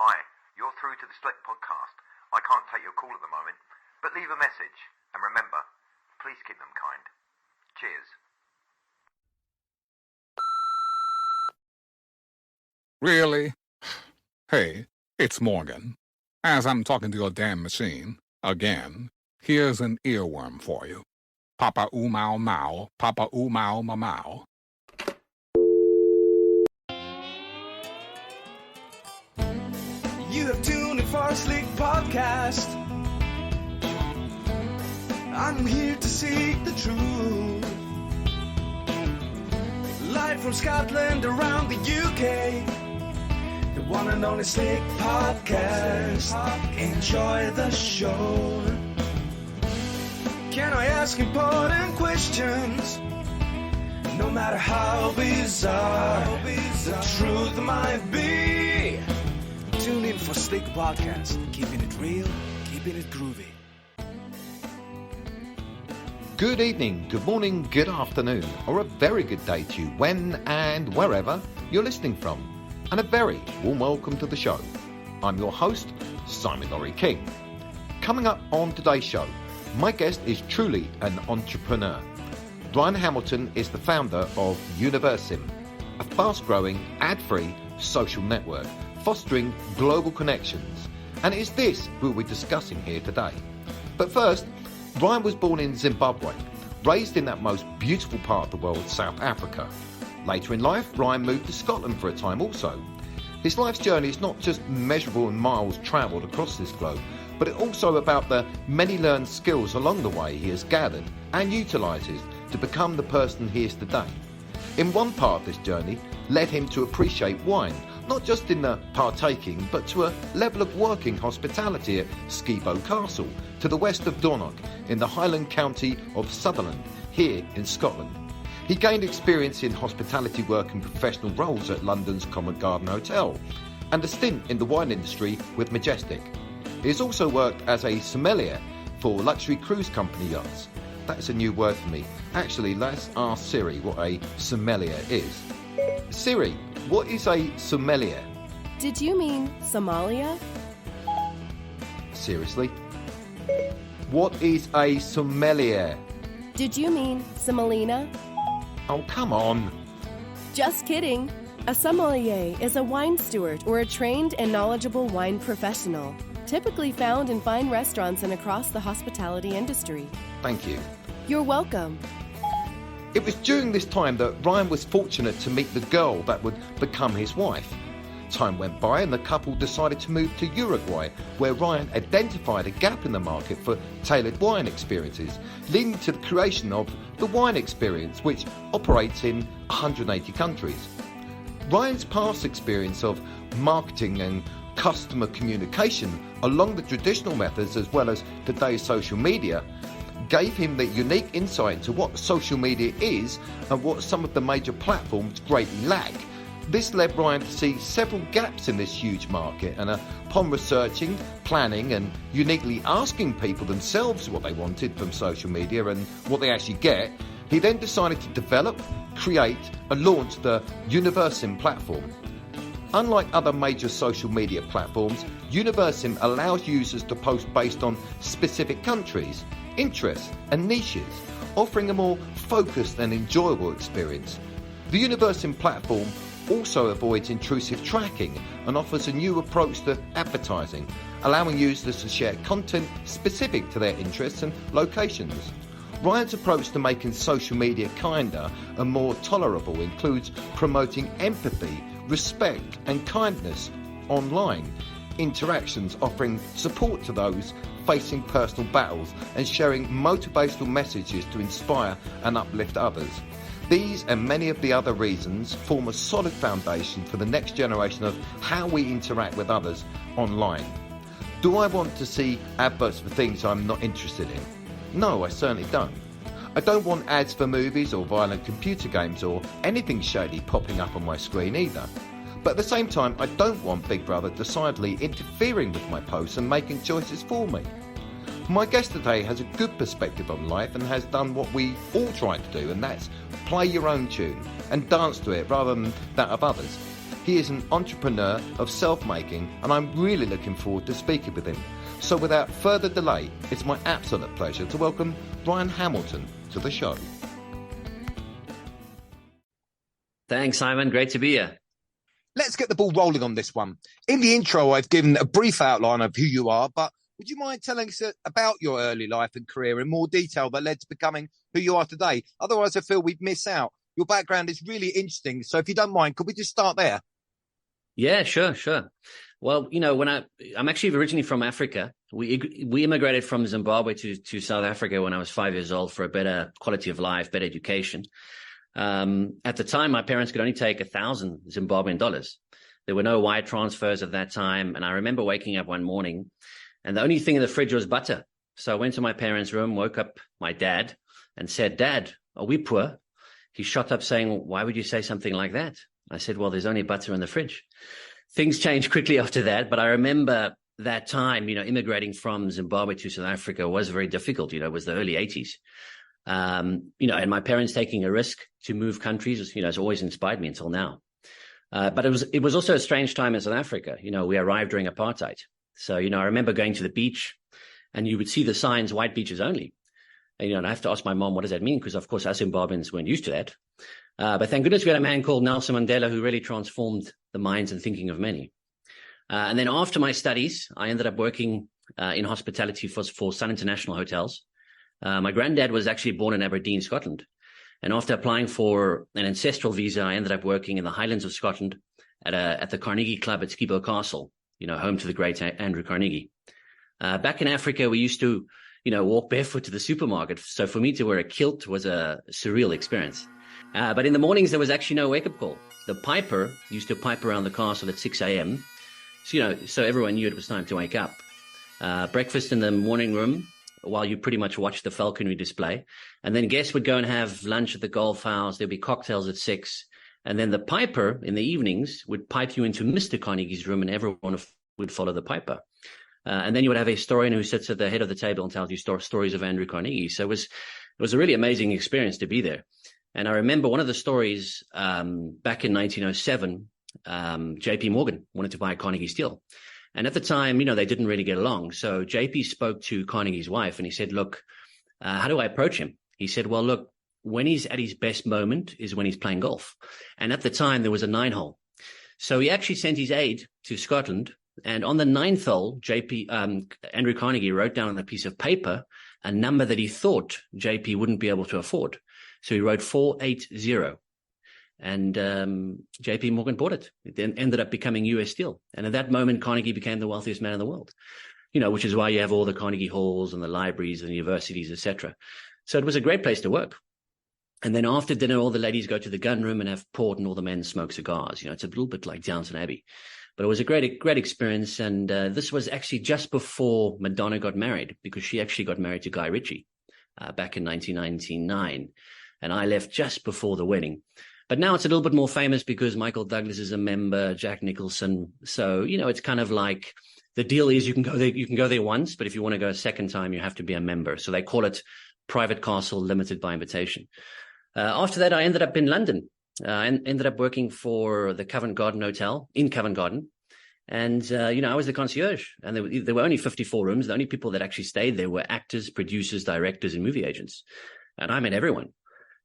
Hi, you're through to the Slick podcast. I can't take your call at the moment, but leave a message. And remember, please keep them kind. Cheers. Really? Hey, it's Morgan. As I'm talking to your damn machine, again, here's an earworm for you. Papa oo mau mau, papa oo mau ma mau. You have tuned in for a Slick podcast. I'm here to seek the truth. Live from Scotland around the UK. The one and only Slick podcast. Enjoy the show. Can I ask important questions? No matter how bizarre the truth might be. Tune in for Slick Podcast. Keeping it real, keeping it groovy. Good evening, good morning, good afternoon, or a very good day to you when and wherever you're listening from. And a very warm welcome to the show. I'm your host, Simon Laurie King. Coming up on today's show, my guest is truly an entrepreneur. Ryan Hamilton is the founder of Universimm, a fast-growing, ad-free social network fostering global connections. And it's this we'll be discussing here today. But first, Ryan was born in Zimbabwe, raised in that most beautiful part of the world, South Africa. Later in life, Ryan moved to Scotland for a time also. His life's journey is not just measurable in miles travelled across this globe, but it's also about the many learned skills along the way he has gathered and utilises to become the person he is today. In one part of this journey led him to appreciate wine, not just in the partaking, but to a level of working hospitality at Skibo Castle, to the west of Dornoch, in the Highland county of Sutherland, here in Scotland. He gained experience in hospitality work and professional roles at London's Covent Garden Hotel, and a stint in the wine industry with Majestic. He has also worked as a sommelier for luxury cruise company yachts. That's a new word for me. Actually, let's ask Siri what a sommelier is. Siri, what is a sommelier? Did you mean Somalia? Seriously? What is a sommelier? Did you mean Semolina? Oh, come on. Just kidding. A sommelier is a wine steward or a trained and knowledgeable wine professional, typically found in fine restaurants and across the hospitality industry. Thank you. You're welcome. It was during this time that Ryan was fortunate to meet the girl that would become his wife. Time went by and the couple decided to move to Uruguay, where Ryan identified a gap in the market for tailored wine experiences, leading to the creation of the Wine Experience, which operates in 180 countries. Ryan's past experience of marketing and customer communication along the traditional methods as well as today's social media gave him the unique insight into what social media is and what some of the major platforms greatly lack. This led Ryan to see several gaps in this huge market, and upon researching, planning and uniquely asking people themselves what they wanted from social media and what they actually get, he then decided to develop, create and launch the Universimm platform. Unlike other major social media platforms, Universimm allows users to post based on specific countries, interests and niches, offering a more focused and enjoyable experience. The Universimm platform also avoids intrusive tracking and offers a new approach to advertising, allowing users to share content specific to their interests and locations. Ryan's approach to making social media kinder and more tolerable includes promoting empathy, respect and kindness online, interactions offering support to those facing personal battles and sharing motivational messages to inspire and uplift others. These and many of the other reasons form a solid foundation for the next generation of how we interact with others online. Do I want to see adverts for things I'm not interested in? No, I certainly don't. I don't want ads for movies or violent computer games or anything shady popping up on my screen either. But at the same time, I don't want Big Brother decidedly interfering with my posts and making choices for me. My guest today has a good perspective on life and has done what we all try to do, and that's play your own tune and dance to it rather than that of others. He is an entrepreneur of self-making, and I'm really looking forward to speaking with him. So without further delay, it's my absolute pleasure to welcome Ryan Hamilton to the show. Thanks, Simon. Great to be here. Let's get the ball rolling on this one. In the intro, I've given a brief outline of who you are, but would you mind telling us about your early life and career in more detail that led to becoming who you are today? Otherwise, I feel we'd miss out. Your background is really interesting, so if you don't mind, could we just start there? Yeah, sure. Well, you know, I'm actually originally from Africa. We immigrated from Zimbabwe to South Africa when I was 5 years old for a better quality of life, better education. At the time, my parents could only take 1,000 Zimbabwean dollars. There were no wire transfers at that time. And I remember waking up one morning and the only thing in the fridge was butter. So I went to my parents' room, woke up my dad and said, "Dad, are we poor?" He shot up saying, "Why would you say something like that?" I said, "Well, there's only butter in the fridge." Things changed quickly after that. But I remember that time, you know, immigrating from Zimbabwe to South Africa was very difficult. You know, it was the early 80s. You know, and my parents taking a risk to move countries, you know, has always inspired me until now. But it was also a strange time in South Africa. You know, we arrived during apartheid. So, you know, I remember going to the beach and you would see the signs, white beaches only. And, you know, and I have to ask my mom, what does that mean? Because, of course, us Zimbabweans weren't used to that. But thank goodness we had a man called Nelson Mandela who really transformed the minds and thinking of many. And then after my studies, I ended up working in hospitality for Sun International Hotels. My granddad was actually born in Aberdeen, Scotland. And after applying for an ancestral visa, I ended up working in the Highlands of Scotland at the Carnegie Club at Skibo Castle, you know, home to the great Andrew Carnegie. Back in Africa, we used to, you know, walk barefoot to the supermarket. So for me to wear a kilt was a surreal experience. But in the mornings, there was actually no wake-up call. The piper used to pipe around the castle at 6 a.m. So, you know, so everyone knew it was time to wake up. Breakfast in the morning room, while you pretty much watch the falconry display. And then guests would go and have lunch at the golf house. There'd be cocktails at 6. And then the piper in the evenings would pipe you into Mr. Carnegie's room and everyone would follow the piper. And then you would have a historian who sits at the head of the table and tells you stories of Andrew Carnegie. So it was a really amazing experience to be there. And I remember one of the stories back in 1907, J.P. Morgan wanted to buy Carnegie Steel. And at the time, you know, they didn't really get along. So JP spoke to Carnegie's wife and he said, "Look, how do I approach him?" He said, "Well, look, when he's at his best moment is when he's playing golf." And at the time, there was a 9-hole. So he actually sent his aide to Scotland. And on the 9th hole, Andrew Carnegie wrote down on a piece of paper a number that he thought JP wouldn't be able to afford. So he wrote 480. And J.P. Morgan bought it. It then ended up becoming U.S. Steel. And at that moment, Carnegie became the wealthiest man in the world, you know, which is why you have all the Carnegie halls and the libraries and the universities, etc. So it was a great place to work. And then after dinner, all the ladies go to the gun room and have port and all the men smoke cigars. You know, it's a little bit like Downton Abbey. But it was a great experience. And this was actually just before Madonna got married, because she actually got married to Guy Ritchie back in 1999. And I left just before the wedding. But now it's a little bit more famous because Michael Douglas is a member, Jack Nicholson. So, you know, it's kind of like the deal is you can go there once, but if you want to go a second time, you have to be a member. So they call it private castle, limited by invitation. After that, I ended up in London. I ended up working for the Covent Garden Hotel in Covent Garden. And, you know, I was the concierge and there were only 54 rooms. The only people that actually stayed there were actors, producers, directors, and movie agents. And I met everyone.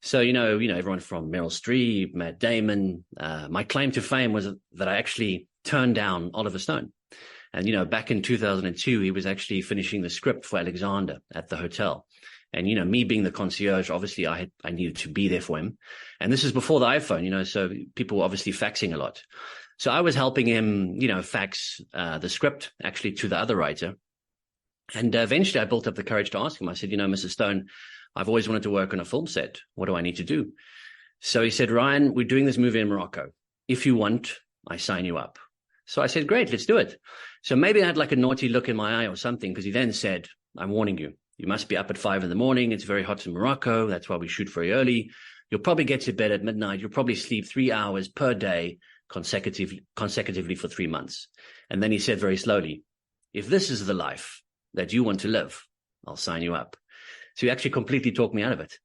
So, you know, everyone from Meryl Streep, Matt Damon. My claim to fame was that I actually turned down Oliver Stone. And, you know, back in 2002, he was actually finishing the script for Alexander at the hotel. And, you know, me being the concierge, obviously I needed to be there for him. And this is before the iPhone, you know, so people were obviously faxing a lot. So I was helping him, you know, fax the script actually to the other writer. And eventually I built up the courage to ask him. I said, "You know, Mr. Stone, I've always wanted to work on a film set. What do I need to do?" So he said, "Ryan, we're doing this movie in Morocco. If you want, I sign you up." So I said, "Great, let's do it." So maybe I had like a naughty look in my eye or something, because he then said, "I'm warning you. You must be up at 5 a.m. It's very hot in Morocco. That's why we shoot very early. You'll probably get to bed at midnight. You'll probably sleep 3 hours per day consecutively for 3 months." And then he said very slowly, "If this is the life that you want to live, I'll sign you up." So he actually completely talked me out of it.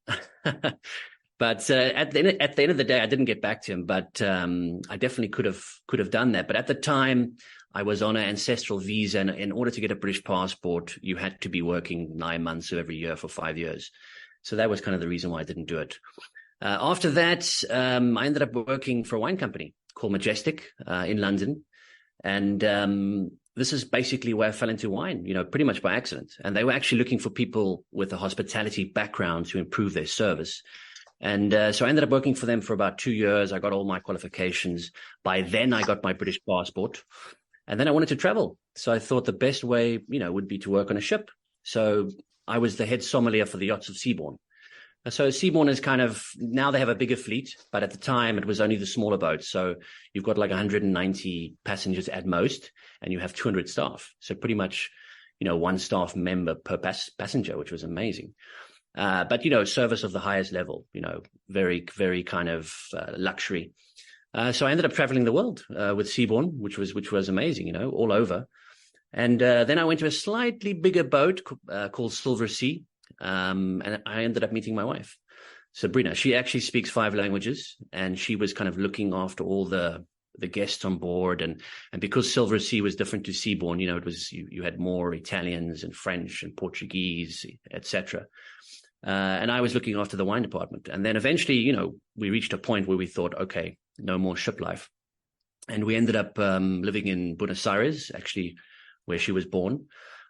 But at the end of the day, I didn't get back to him, but I definitely could have done that. But at the time, I was on an ancestral visa, and in order to get a British passport, you had to be working 9 months of every year for 5 years. So that was kind of the reason why I didn't do it. After that, I ended up working for a wine company called Majestic in London. And this is basically where I fell into wine, pretty much by accident. And they were actually looking for people with a hospitality background to improve their service. And so I ended up working for them for about 2 years. I got all my qualifications. By then, I got my British passport. And then I wanted to travel. So I thought the best way, would be to work on a ship. So I was the head sommelier for the yachts of Seabourn. So Seabourn is kind of, now they have a bigger fleet, but at the time it was only the smaller boats. So you've got like 190 passengers at most, and you have 200 staff. So pretty much, one staff member per passenger, which was amazing. But, service of the highest level, very, very kind of luxury. So I ended up traveling the world with Seabourn, which was amazing, all over. And then I went to a slightly bigger boat called Silver Sea. And I ended up meeting my wife, Sabrina. She actually speaks 5 languages, and she was kind of looking after all the guests on board. And because Silver Sea was different to Seabourn, it was, you had more Italians and French and Portuguese, etc. And I was looking after the wine department. And then eventually, we reached a point where we thought, okay, no more ship life. And we ended up living in Buenos Aires, actually, where she was born.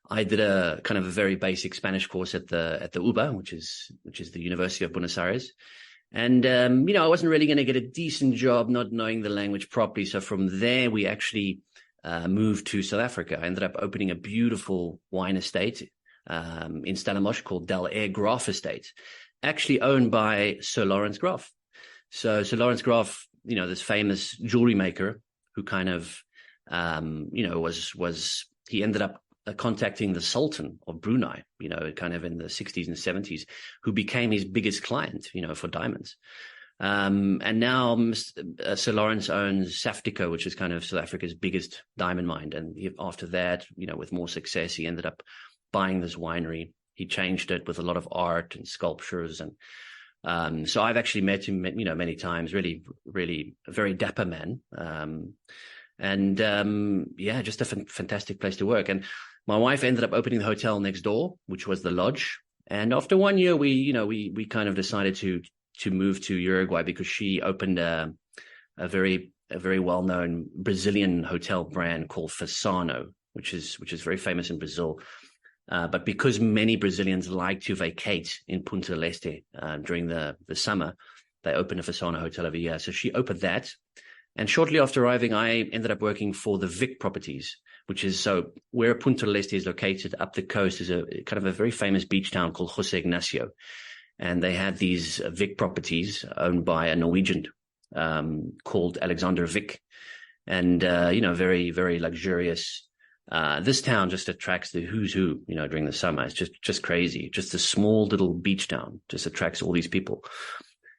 I did a kind of a very basic Spanish course at the UBA, which is the University of Buenos Aires. And, I wasn't really going to get a decent job not knowing the language properly. So from there, we actually moved to South Africa. I ended up opening a beautiful wine estate in Stellenbosch called Del Air Graaf Estate, actually owned by Sir Lawrence Graaf. So Sir Lawrence Graaf, this famous jewelry maker who kind of, he ended up contacting the Sultan of Brunei, kind of in the 60s and 70s, who became his biggest client, for diamonds. And now Sir Lawrence owns Saftico, which is kind of South Africa's biggest diamond mine. And after that, with more success, he ended up buying this winery. He changed it with a lot of art and sculptures. And so I've actually met him, many times, really, really a very dapper man. Just a fantastic place to work. And my wife ended up opening the hotel next door, which was the Lodge. And after 1 year, we kind of decided to move to Uruguay because she opened a very well-known Brazilian hotel brand called Fasano, which is very famous in Brazil. But because many Brazilians like to vacate in Punta del Este during the summer, they open a Fasano hotel every year. So she opened that. And shortly after arriving, I ended up working for the Vic Properties, which is so where Punta del Este is located up the coast is a kind of a very famous beach town called Jose Ignacio. And they had these Vic Properties owned by a Norwegian called Alexander Vic. And, very, very luxurious. This town just attracts the who's who, during the summer. It's just crazy. Just a small little beach town just attracts all these people.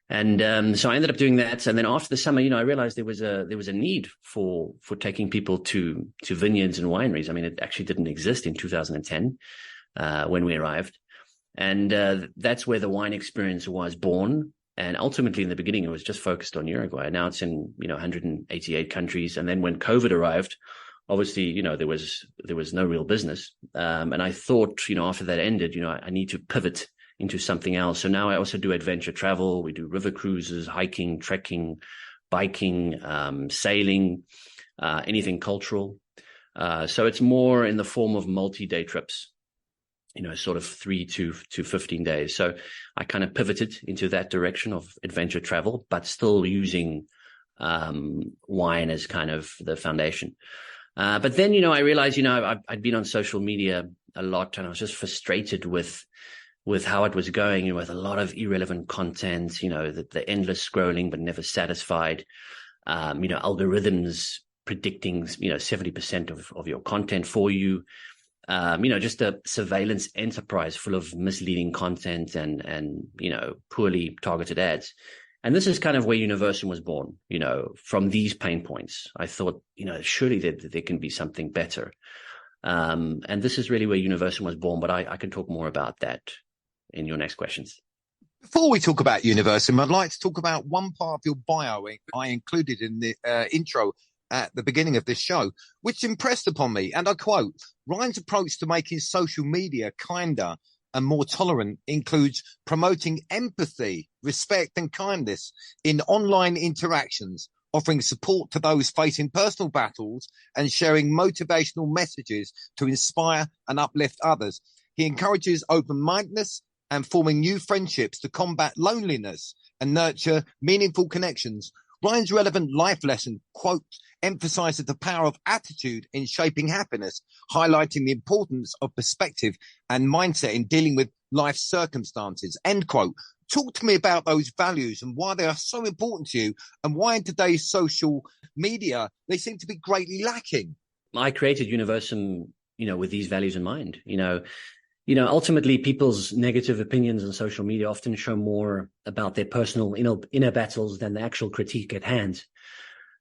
And so I ended up doing that. And then after the summer, I realized there was a need for taking people to vineyards and wineries. I mean, it actually didn't exist in 2010 when we arrived. And that's where the wine experience was born. And ultimately, in the beginning, it was just focused on Uruguay. Now it's in 188 countries. And then when COVID arrived, obviously, there was no real business. And I thought, after that ended, I need to pivot into something else. So now I also do adventure travel. We do river cruises, hiking, trekking, biking, sailing, anything cultural. So it's more in the form of multi-day trips, sort of 3 to 15 days. So I kind of pivoted into that direction of adventure travel, but still using wine as kind of the foundation. But then, I realized, I'd been on social media a lot, and I was just frustrated with how it was going, with a lot of irrelevant content, the endless scrolling, but never satisfied, algorithms predicting, 70% of your content for you, just a surveillance enterprise full of misleading content and poorly targeted ads. And this is kind of where Universimm was born, from these pain points. I thought, surely there can be something better. And this is really where Universimm was born, but I can talk more about that in your next questions. Before we talk about Universimm, I'd like to talk about one part of your bio I included in the intro at the beginning of this show, which impressed upon me. And I quote, Ryan's approach to making social media kinder and more tolerant includes promoting empathy, respect and kindness in online interactions, offering support to those facing personal battles and sharing motivational messages to inspire and uplift others. He encourages open-mindedness and forming new friendships to combat loneliness and nurture meaningful connections. Ryan's relevant life lesson, quote, emphasizes the power of attitude in shaping happiness, highlighting the importance of perspective and mindset in dealing with life's circumstances, end quote. Talk to me about those values and why they are so important to you and why in today's social media they seem to be greatly lacking. I created Universimm, with these values in mind. Ultimately, people's negative opinions on social media often show more about their personal inner battles than the actual critique at hand.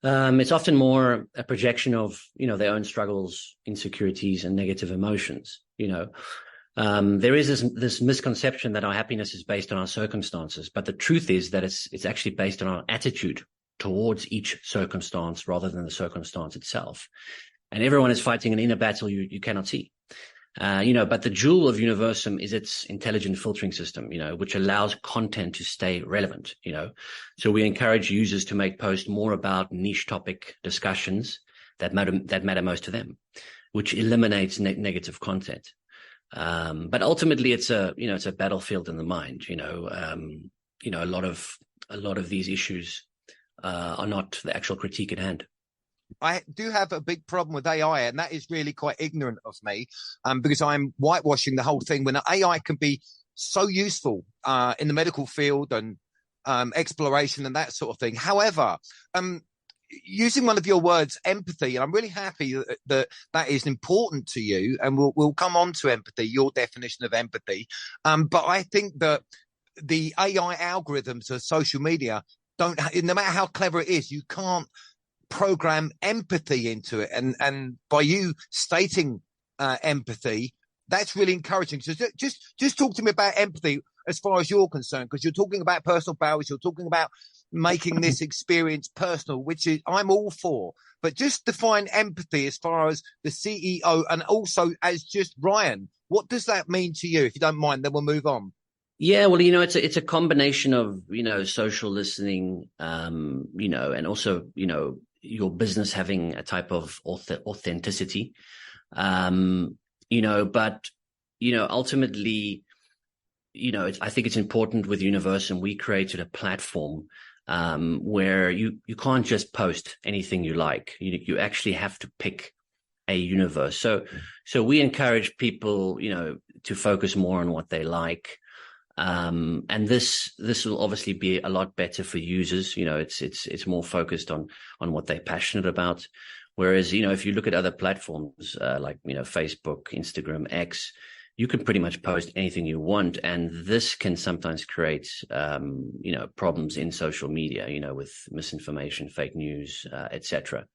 It's often more a projection of, their own struggles, insecurities, and negative emotions. There is this misconception that our happiness is based on our circumstances, but the truth is that it's actually based on our attitude towards each circumstance rather than the circumstance itself. And everyone is fighting an inner battle you cannot see. But the jewel of Universimm is its intelligent filtering system, which allows content to stay relevant, So we encourage users to make posts more about niche topic discussions that matter most to them, which eliminates negative content. But ultimately it's a battlefield in the mind, a lot of these issues are not the actual critique at hand. I do have a big problem with AI, and that is really quite ignorant of me, because I'm whitewashing the whole thing when AI can be so useful in the medical field and exploration and that sort of thing. However, using one of your words, empathy, and I'm really happy that is important to you, and we'll come on to empathy, your definition of empathy. But I think that the AI algorithms of social media no matter how clever it is, you can't program empathy into it, and by you stating empathy, that's really encouraging. So just talk to me about empathy as far as you're concerned, because you're talking about personal values, you're talking about making this experience personal, which is I'm all for, but just define empathy as far as the CEO and also as just Ryan. What does that mean to you? If you don't mind, then we'll move on. Yeah, well, it's a combination of social listening, and also your business having a type of authenticity, but ultimately, I think it's important with Universimm. We created a platform where you can't just post anything you like. You actually have to pick a universe. So we encourage people, to focus more on what they like. And this will obviously be a lot better for users. It's more focused on what they're passionate about. Whereas, if you look at other platforms, like, Facebook, Instagram, X, you can pretty much post anything you want. And this can sometimes create, problems in social media, with misinformation, fake news, etc.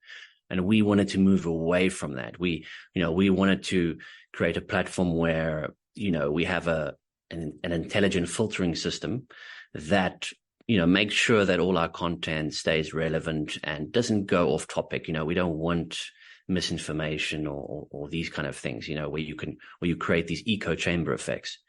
And we wanted to move away from that. We wanted to create a platform where, we have an intelligent filtering system that, makes sure that all our content stays relevant and doesn't go off topic. We don't want misinformation or these kind of things, where you create these echo chamber effects.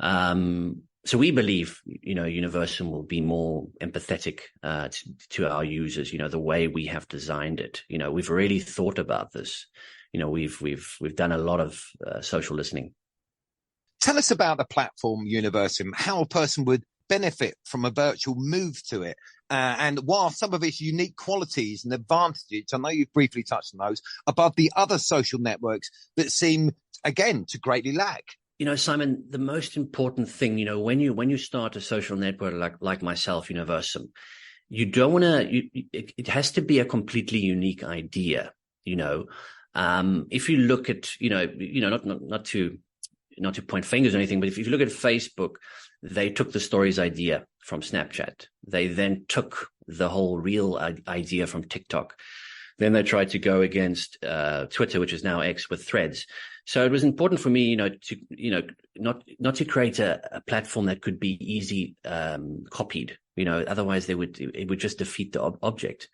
So we believe, Universimm will be more empathetic to our users, the way we have designed it. We've really thought about this. We've done a lot of social listening. Tell us about the platform Universimm, how a person would benefit from a virtual move to it, and what are some of its unique qualities and advantages, I know you've briefly touched on those, above the other social networks that seem, again, to greatly lack? Simon, the most important thing, when you start a social network like myself, Universimm, you don't want to, it has to be a completely unique idea, if you look at, not to point fingers or anything, but if you look at Facebook, they took the stories idea from Snapchat. They then took the whole reel idea from TikTok. Then they tried to go against Twitter, which is now X, with Threads. So it was important for me, not to create a platform that could be easy copied. Otherwise it would just defeat the object.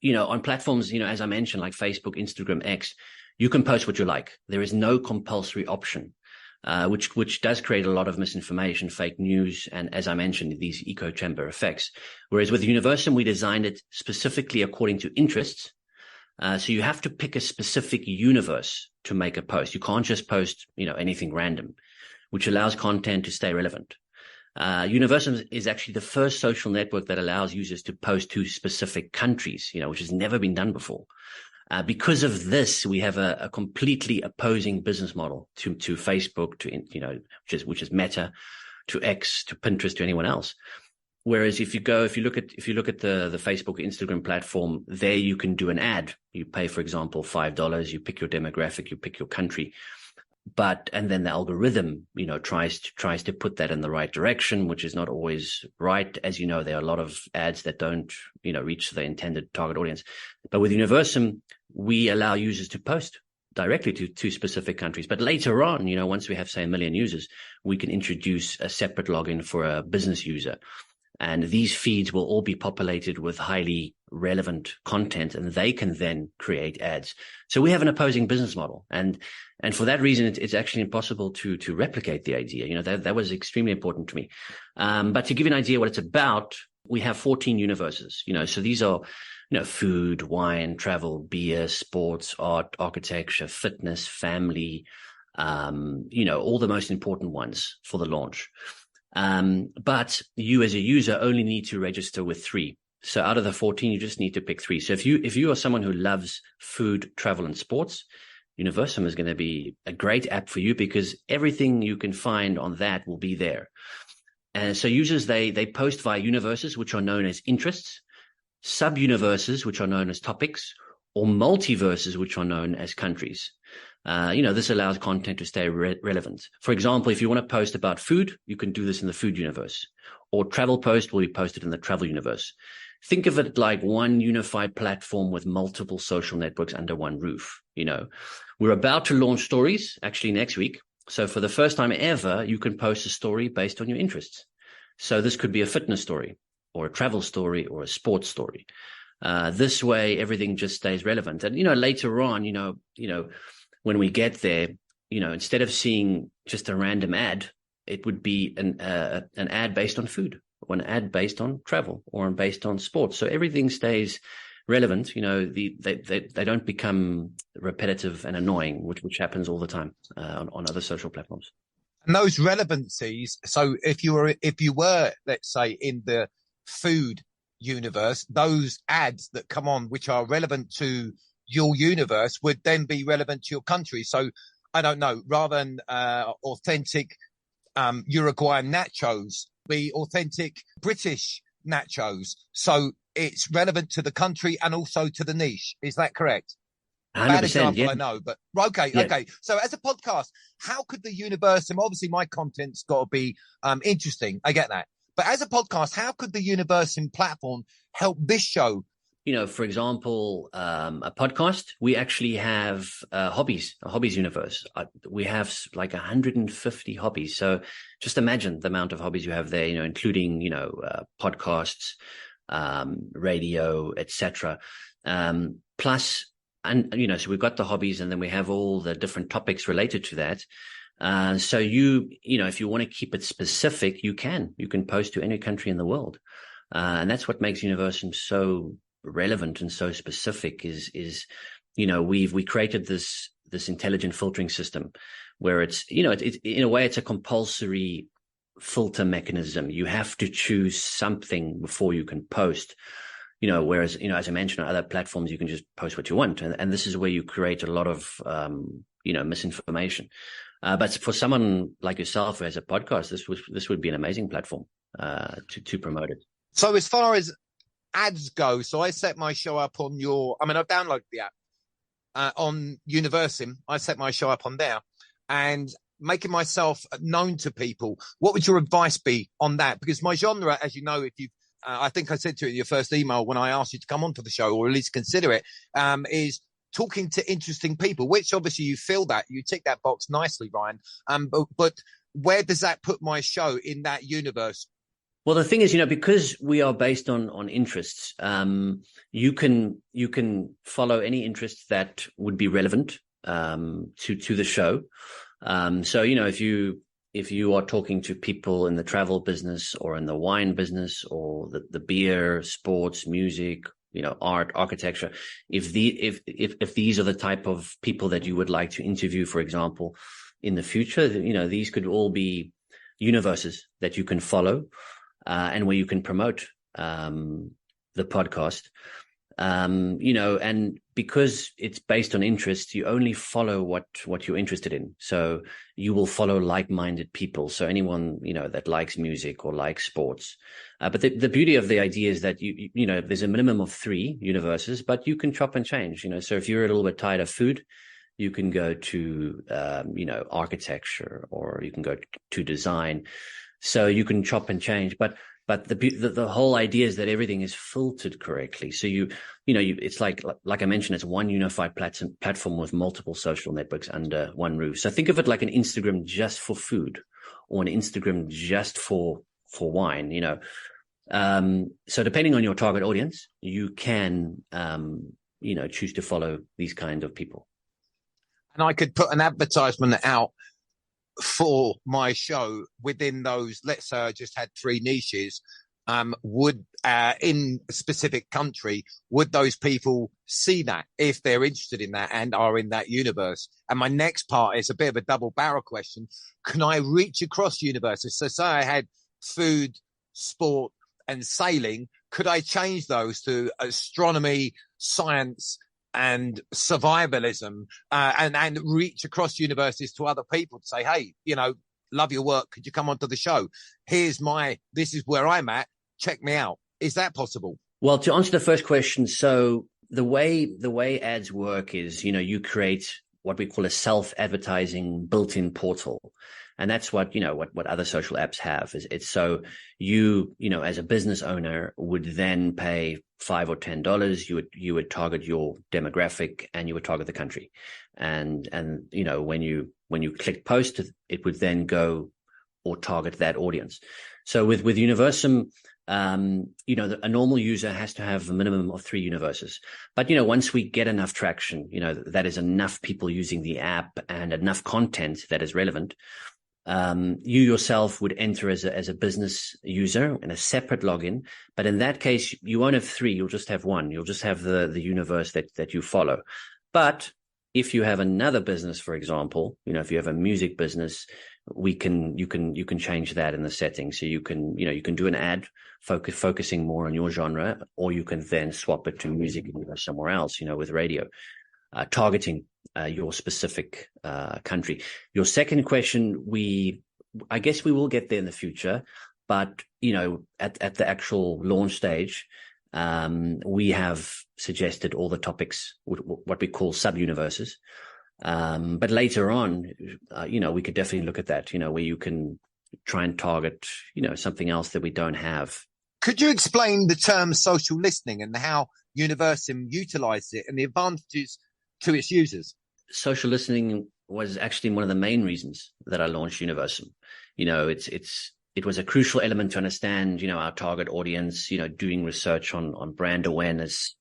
On platforms, as I mentioned, like Facebook, Instagram, X, you can post what you like. There is no compulsory option, which does create a lot of misinformation, fake news, and as I mentioned, these echo chamber effects. Whereas with Universimm, we designed it specifically according to interests. So you have to pick a specific universe to make a post. You can't just post, anything random, which allows content to stay relevant. Universimm is actually the first social network that allows users to post to specific countries, which has never been done before. Because of this, we have a completely opposing business model to Facebook, which is Meta, to X, to Pinterest, to anyone else. Whereas if you look at the Facebook, Instagram platform, there you can do an ad. You pay, for example, $5. You pick your demographic, you pick your country, and then the algorithm, tries to put that in the right direction, which is not always right. As you know, there are a lot of ads that don't, reach the intended target audience. But with Universimm, we allow users to post directly to specific countries. But later on, once we have, say, 1 million users, we can introduce a separate login for a business user. And these feeds will all be populated with highly relevant content, and they can then create ads. So we have an opposing business model. And for that reason, it's actually impossible to replicate the idea. That was extremely important to me. But to give you an idea what it's about, we have 14 universes, so these are, food, wine, travel, beer, sports, art, architecture, fitness, family, all the most important ones for the launch. But you as a user only need to register with 3. So out of the 14, you just need to pick 3. So if you are someone who loves food, travel, and sports, Universimm is going to be a great app for you because everything you can find on that will be there. And so users, they post via universes, which are known as interests, sub-universes, which are known as topics, or multiverses, which are known as countries. This allows content to stay relevant. For example, if you want to post about food, you can do this in the food universe, or travel post will be posted in the travel universe. Think of it like one unified platform with multiple social networks under one roof. We're about to launch stories actually next week. So for the first time ever, you can post a story based on your interests. So this could be a fitness story or a travel story or a sports story. This way, everything just stays relevant. And, later on, when we get there, instead of seeing just a random ad, it would be an ad based on food, or an ad based on travel, or based on sports. So everything stays relevant. They don't become repetitive and annoying, which happens all the time on other social platforms. And those relevancies. So if you were, let's say, in the food universe, those ads that come on, which are relevant to your universe, would then be relevant to your country. So I don't know, rather than authentic Uruguayan nachos, be authentic British nachos. So it's relevant to the country and also to the niche. Is that correct? 100%, Bad example, yeah. I know, but okay, yeah. Okay. So as a podcast, how could the Universimm, obviously my content's got to be interesting. I get that. But as a podcast, how could the Universimm platform help this show? For example, a podcast, we actually have a hobbies universe. We have like 150 hobbies. So just imagine the amount of hobbies you have there, including, podcasts, radio, etc. Plus, and, so we've got the hobbies, and then we have all the different topics related to that. So if you want to keep it specific, you can post to any country in the world. And that's what makes Universimm so relevant and so specific is we created this intelligent filtering system where it's in a way it's a compulsory filter mechanism. You have to choose something before you can post, whereas as I mentioned on other platforms, you can just post what you want, and this is where you create a lot of misinformation. But for someone like yourself who has a podcast, this would be an amazing platform to promote it. So as far as ads go, so I set my show up on I've downloaded the app on Universimm. I set my show up on there and making myself known to people. What would your advice be on that? Because my genre, as you know, if you, I think I said to you in your first email when I asked you to come onto the show, or at least consider it, is talking to interesting people, which obviously you feel that you tick that box nicely, Ryan. But where does that put my show in that universe? Well, the thing is, because we are based on interests, you can follow any interests that would be relevant to the show. So, if you are talking to people in the travel business or in the wine business or the beer, sports, music, art, architecture, if these are the type of people that you would like to interview, for example, in the future, these could all be universes that you can follow. And where you can promote the podcast, and because it's based on interest, you only follow what you're interested in. So you will follow like-minded people. So anyone, that likes music or likes sports. But the beauty of the idea is that there's a minimum of 3 universes, but you can chop and change. So if you're a little bit tired of food, you can go to architecture, or you can go to design. So you can chop and change, but the whole idea is that everything is filtered correctly. So it's like I mentioned, it's one unified platform with multiple social networks under one roof. So think of it like an Instagram just for food, or an Instagram just for wine. So depending on your target audience, you can choose to follow these kind of people. And I could put an advertisement out for my show within those. Let's say I just had 3 niches. Would in a specific country, would those people see that if they're interested in that and are in that universe? And my next part is a bit of a double barrel question. Can I reach across universes? So say I had food, sport and sailing. Could I change those to astronomy, science and survivalism, and reach across universes to other people to say, hey, love your work. Could you come onto the show? This is where I'm at. Check me out. Is that possible? Well, to answer the first question, so the way ads work is, you create what we call a self-advertising built-in portal. And that's what other social apps have. It's so you as a business owner would then pay $5 or $10. You would target your demographic and you would target the country. And when you click post, it would then go or target that audience. So with Universimm, a normal user has to have a minimum of 3 universes. But, once we get enough traction, that is enough people using the app and enough content that is relevant, you yourself would enter as a business user in a separate login. But in that case, you won't have 3. You'll just have 1. You'll just have the universe that you follow. But if you have another business, for example, if you have a music business, you can change that in the settings. So you can do an ad focusing more on your genre, or you can then swap it to music and go somewhere else, with radio, targeting your specific country. Your second question, I guess we will get there in the future, but at the actual launch stage, we have suggested all the topics, what we call sub-universes. But later on, we could definitely look at that, where you can try and target, something else that we don't have. Could you explain the term social listening and how Universimm utilized it and the advantages to its users? Social listening was actually one of the main reasons that I launched Universimm. It was a crucial element to understand, our target audience, doing research on brand awareness,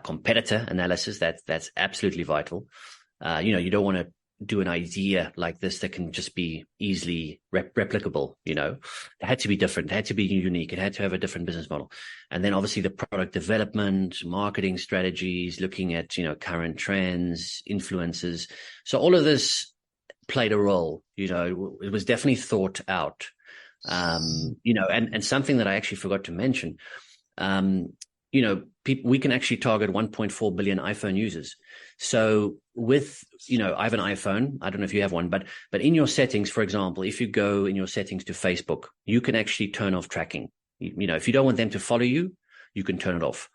competitor analysis. That's absolutely vital. You don't want to do an idea like this that can just be easily replicable. It had to be different. It had to be unique. It had to have a different business model. And then obviously the product development, marketing strategies, looking at, current trends, influences. So all of this played a role. It was definitely thought out. And something that I actually forgot to mention, we can actually target 1.4 billion iPhone users. So with, I have an iPhone. I don't know if you have one, but in your settings, for example, if you go in your settings to Facebook, you can actually turn off tracking. If you don't want them to follow you, you can turn it off.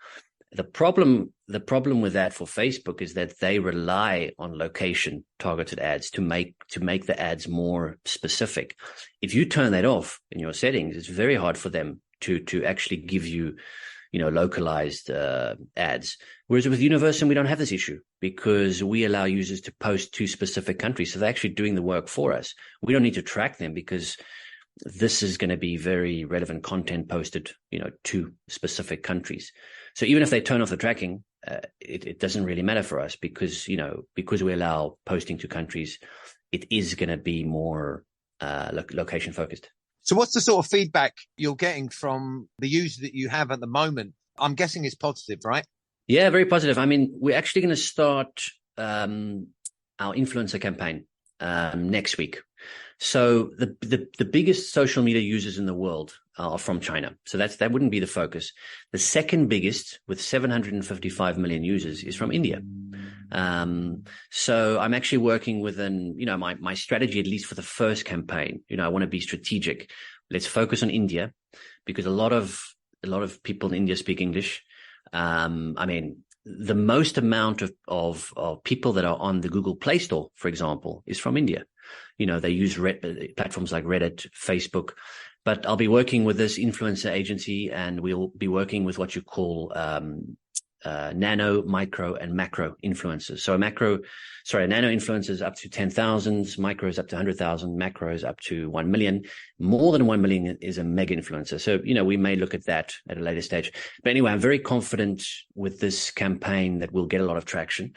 The problem with that for Facebook is that they rely on location targeted ads to make the ads more specific. If you turn that off in your settings, it's very hard for them to actually give you, localized ads. Whereas with Universimm, we don't have this issue because we allow users to post to specific countries. So they're actually doing the work for us. We don't need to track them because this is going to be very relevant content posted, to specific countries. So even if they turn off the tracking, it doesn't really matter for us because we allow posting to countries, it is going to be more location focused. So what's the sort of feedback you're getting from the users that you have at the moment? I'm guessing it's positive, right? Yeah, very positive. I mean, we're actually going to start our influencer campaign next week. So the biggest social media users in the world are from China. So that wouldn't be the focus. The second biggest, with 755 million users, is from India. So I'm actually working with my strategy, at least for the first campaign. I want to be strategic. Let's focus on India because a lot of people in India speak English. The most amount of people that are on the Google Play Store, for example, is from India. They use platforms like Reddit, Facebook, but I'll be working with this influencer agency and we'll be working with what you call nano, micro, and macro influencers. So nano influencers up to 10,000, micros up to 100,000, macros up to 1 million. More than 1 million is a mega influencer. So, we may look at that at a later stage. But anyway, I'm very confident with this campaign that we'll get a lot of traction.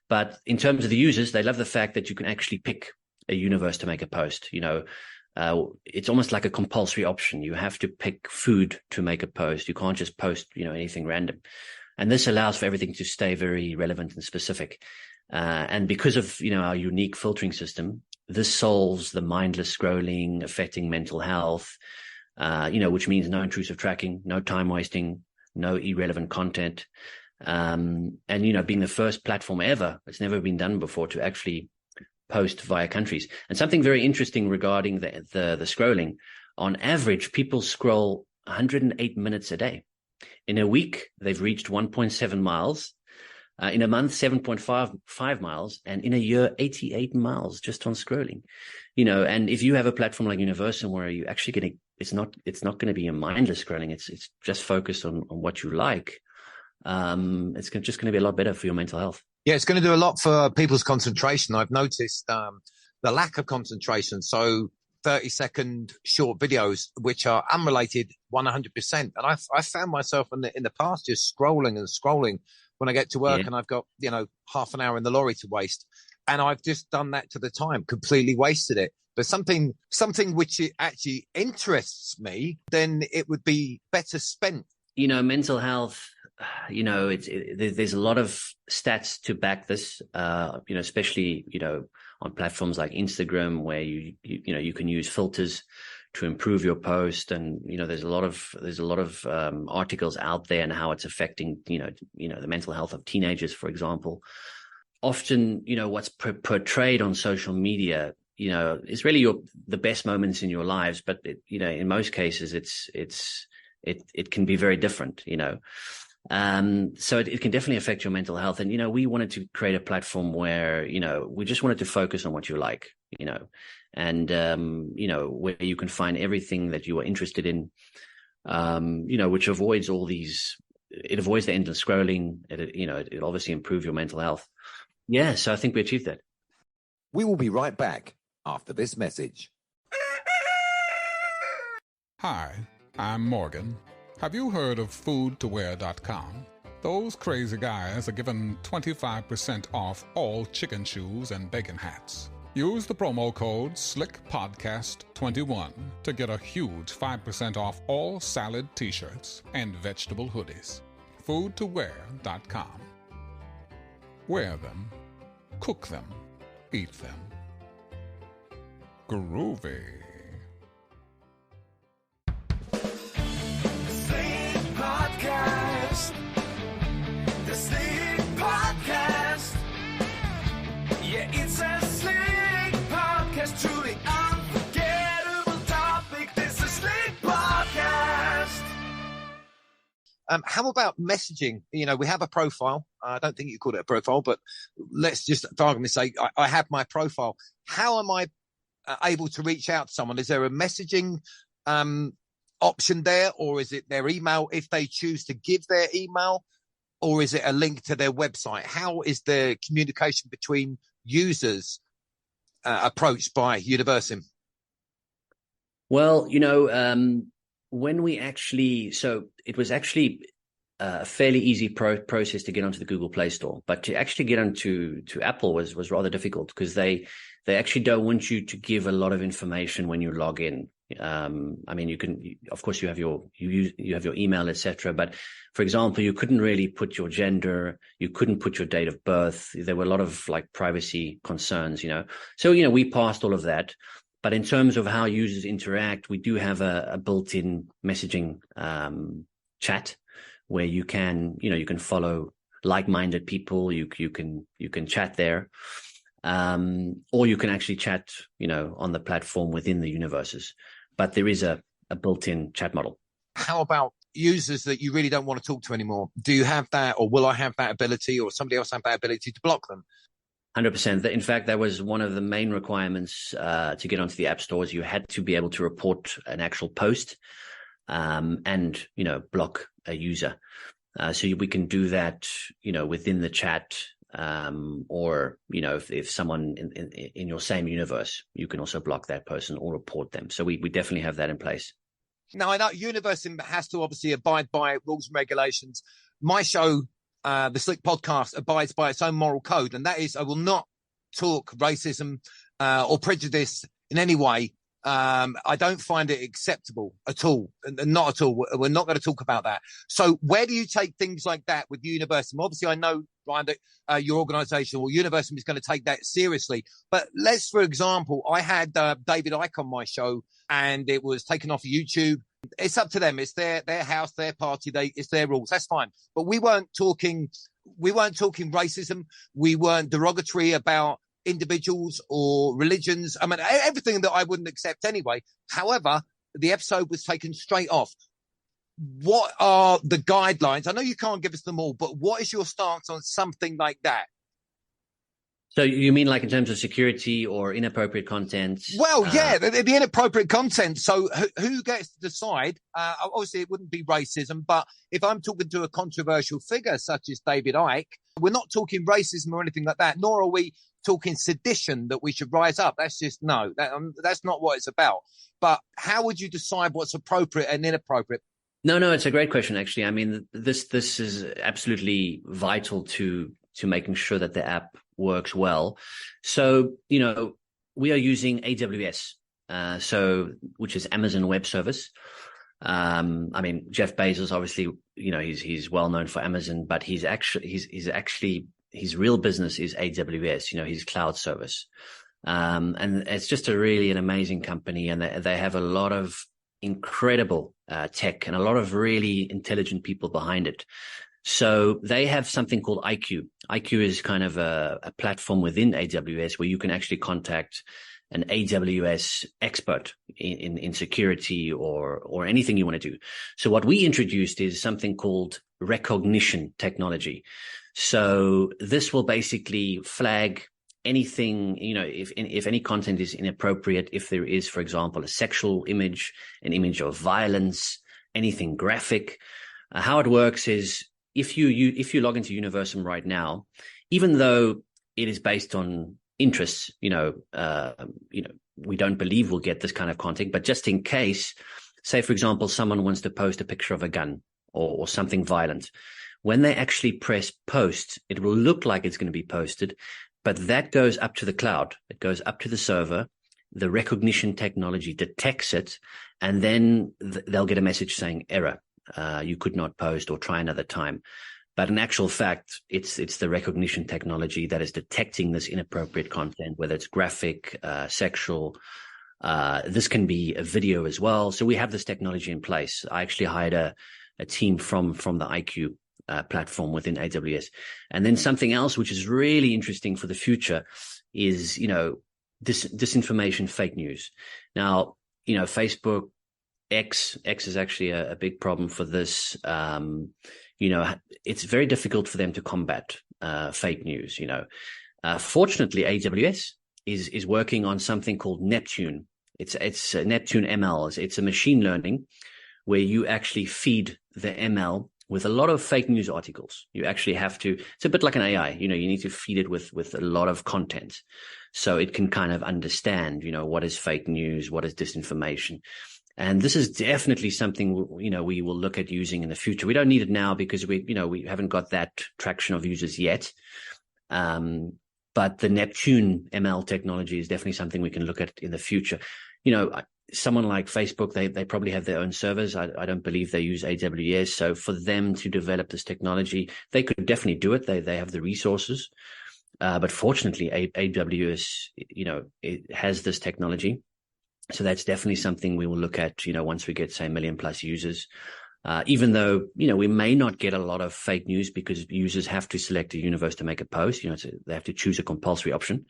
But in terms of the users, they love the fact that you can actually pick a universe to make a post. It's almost like a compulsory option. You have to pick food to make a post. You can't just post, anything random. And this allows for everything to stay very relevant and specific. And because of, our unique filtering system, this solves the mindless scrolling affecting mental health, which means no intrusive tracking, no time wasting, no irrelevant content. And, being the first platform ever, it's never been done before to actually post via countries. And something very interesting regarding the scrolling, on average, people scroll 108 minutes a day. In a week, they've reached 1.7 miles. In a month, 7.5 miles. And in a year, 88 miles just on scrolling. And if you have a platform like Universimm where you actually it's not going to be a mindless scrolling. It's just focused on what you like. It's just going to be a lot better for your mental health. Yeah, it's going to do a lot for people's concentration. I've noticed the lack of concentration. So 30-second short videos, which are unrelated 100%. And I found myself in the past just scrolling and scrolling when I get to work and I've got, half an hour in the lorry to waste. And I've just done that to the time, completely wasted it. But something which actually interests me, then it would be better spent. Mental health, there's a lot of stats to back this, especially, on platforms like Instagram where you can use filters to improve your post. And, there's a lot of articles out there and how it's affecting, the mental health of teenagers, for example. Often, what's portrayed on social media, is really the best moments in your lives. But, in most cases, it can be very different, So it can definitely affect your mental health. And, we wanted to create a platform where, we just wanted to focus on what you like, and, where you can find everything that you are interested in, which avoids it avoids the endless scrolling. It obviously improve your mental health. Yeah. So I think we achieved that. We will be right back after this message. Hi, I'm Morgan. Have you heard of foodtowear.com? Those crazy guys are giving 25% off all chicken shoes and bacon hats. Use the promo code SlickPodcast21 to get a huge 5% off all salad t-shirts and vegetable hoodies. Foodtowear.com. Wear them, cook them, eat them. Groovy. Podcast. The Slick Podcast. Yeah, it's a Slick Podcast. Truly unforgettable topic. This is Slick Podcast. How about messaging? We have a profile. I don't think you call it a profile, but let's just, for argument's sake, I have my profile. How am I able to reach out to someone? Is there a messaging option there, or is it their email if they choose to give their email, or is it a link to their website? How is the communication between users approached by Universimm? Well, when we actually, so it was actually a fairly easy process to get onto the Google Play Store, but to actually get onto Apple was rather difficult, because they actually don't want you to give a lot of information when you log in. I mean, you can, of course, you have your email, etc. But for example, you couldn't really put your gender, you couldn't put your date of birth. There were a lot of like privacy concerns, So we passed all of that. But in terms of how users interact, we do have a built-in messaging chat where you can follow like-minded people. You can chat there, or you can actually chat, on the platform within the universes. But there is a built-in chat model. How about users that you really don't want to talk to anymore? Do you have that, or will I have that ability, or somebody else have that ability to block them? 100%. In fact, that was one of the main requirements to get onto the app stores. You had to be able to report an actual post and block a user. So we can do that, within the chat, or if someone in your same universe, you can also block that person or report them. So we definitely have that in place. Now, I know Universimm has to obviously abide by rules and regulations. My show, the Slick Podcast, abides by its own moral code, and that is I will not talk racism or prejudice in any way. I don't find it acceptable at all, not at all. We're not going to talk about that. So where do you take things like that with Universimm? Obviously, I know, Ryan, that your organisation or Universimm is going to take that seriously. But let's, for example, I had David Icke on my show, and it was taken off YouTube. It's up to them. It's their house, their party. It's their rules. That's fine. But we weren't talking racism. We weren't derogatory about individuals or religions. I mean, everything that I wouldn't accept anyway. However, the episode was taken straight off. What are the guidelines? I know you can't give us them all, but what is your stance on something like that? So you mean like in terms of security or inappropriate content? Well, yeah, the inappropriate content. So who gets to decide? Obviously, it wouldn't be racism, but if I'm talking to a controversial figure such as David Icke, we're not talking racism or anything like that, nor are we talking sedition that we should rise up. That's just, no, that's not what it's about. But how would you decide what's appropriate and inappropriate? No, it's a great question, actually. I mean, this is absolutely vital to making sure that the app works well. So, we are using AWS, which is Amazon Web Service. I mean, Jeff Bezos, obviously, he's well known for Amazon, but he's actually his real business is AWS, his cloud service. And it's just an amazing company, and they have a lot of incredible tech and a lot of really intelligent people behind it. So they have something called IQ. IQ is kind of a platform within AWS where you can actually contact an AWS expert in security or anything you want to do. So what we introduced is something called recognition technology. So this will basically flag anything, if any content is inappropriate, if there is, for example, a sexual image, an image of violence, anything graphic. How it works is if you log into Universimm right now, even though it is based on interests, we don't believe we'll get this kind of content, but just in case, say, for example, someone wants to post a picture of a gun or something violent, when they actually press post, it will look like it's going to be posted, but that goes up to the cloud. It goes up to the server. The recognition technology detects it, and then they'll get a message saying error. You could not post, or try another time. But in actual fact, it's the recognition technology that is detecting this inappropriate content, whether it's graphic, sexual. This can be a video as well. So we have this technology in place. I actually hired a team from the IQ platform within AWS. And then something else which is really interesting for the future is, disinformation, fake news. Now, Facebook, X is actually a big problem for this. It's very difficult for them to combat fake news. Fortunately, AWS is working on something called Neptune. It's Neptune ML. It's a machine learning where you actually feed the ML with a lot of fake news articles. You actually have to, it's a bit like an AI, you need to feed it with a lot of content so it can kind of understand, what is fake news, what is disinformation. And this is definitely something, we will look at using in the future. We don't need it now because we haven't got that traction of users yet. But the Neptune ML technology is definitely something we can look at in the future. Someone like Facebook, they probably have their own servers. I don't believe they use AWS. So for them to develop this technology, they could definitely do it. They have the resources. But fortunately, AWS, it has this technology. So that's definitely something we will look at, once we get, say, 1 million plus users. Even though, we may not get a lot of fake news because users have to select a universe to make a post, so they have to choose a compulsory option.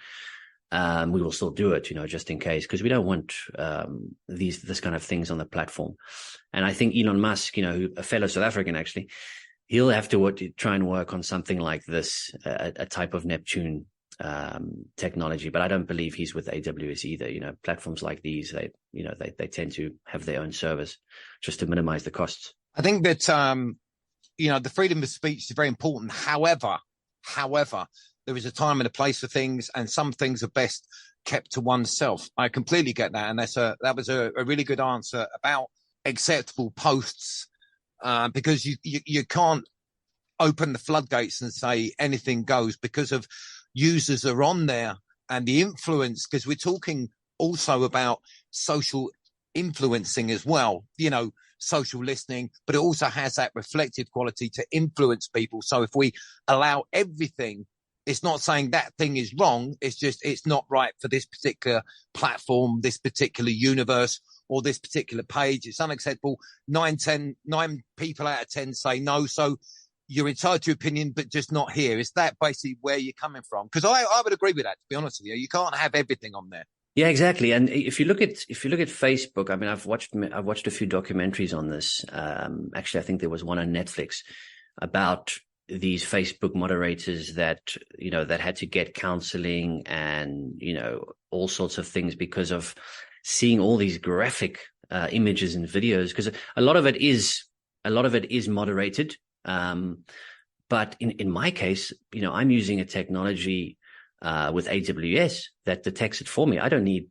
We will still do it, just in case, because we don't want this kind of things on the platform. And I think Elon Musk, a fellow South African, actually, he'll have to try and work on something like this, a type of Neptune technology. But I don't believe he's with AWS either. Platforms like these, they tend to have their own servers just to minimize the costs. I think that, the freedom of speech is very important. However, there is a time and a place for things, and some things are best kept to oneself. I completely get that. And that was a really good answer about acceptable posts, because you can't open the floodgates and say anything goes because of users are on there and the influence, because we're talking also about social influencing as well, social listening, but it also has that reflective quality to influence people. So if we allow everything, it's not saying that thing is wrong. It's just, it's not right for this particular platform, this particular universe, or this particular page. It's unacceptable. 9 people out of 10 say no. So you're entitled to your opinion, but just not here. Is that basically where you're coming from? Because I would agree with that, to be honest with you. You can't have everything on there. Yeah, exactly. And if you look at Facebook, I mean, I've watched a few documentaries on this. Actually, I think there was one on Netflix about these Facebook moderators that had to get counseling and, all sorts of things because of seeing all these graphic images and videos, because a lot of it is moderated. But in my case, I'm using a technology with AWS that detects it for me. I don't need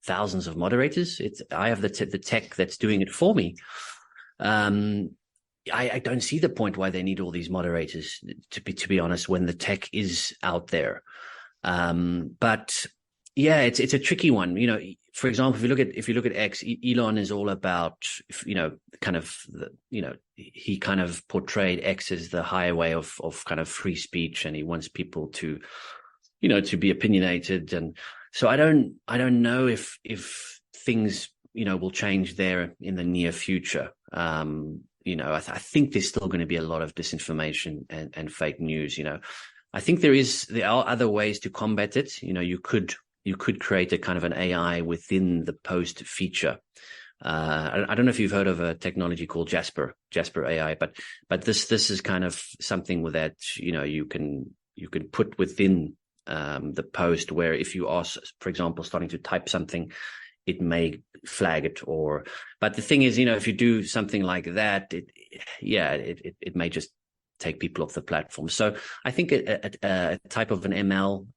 thousands of moderators. I have the tech that's doing it for me. I don't see the point why they need all these moderators, to be honest, when the tech is out there. But yeah, it's a tricky one. For example, if you look at X, Elon is all about, he kind of portrayed X as the highway of kind of free speech, and he wants people to be opinionated. And so I don't know if things, will change there in the near future. I think there's still going to be a lot of disinformation and fake news. I think there are other ways to combat it. You could create a kind of an AI within the post feature. I don't know if you've heard of a technology called Jasper AI, but this is kind of something with that, you can put within the post, where if you are, for example, starting to type something, it may flag it. But the thing is, if you do something like that, it may just take people off the platform. So I think a type of an ML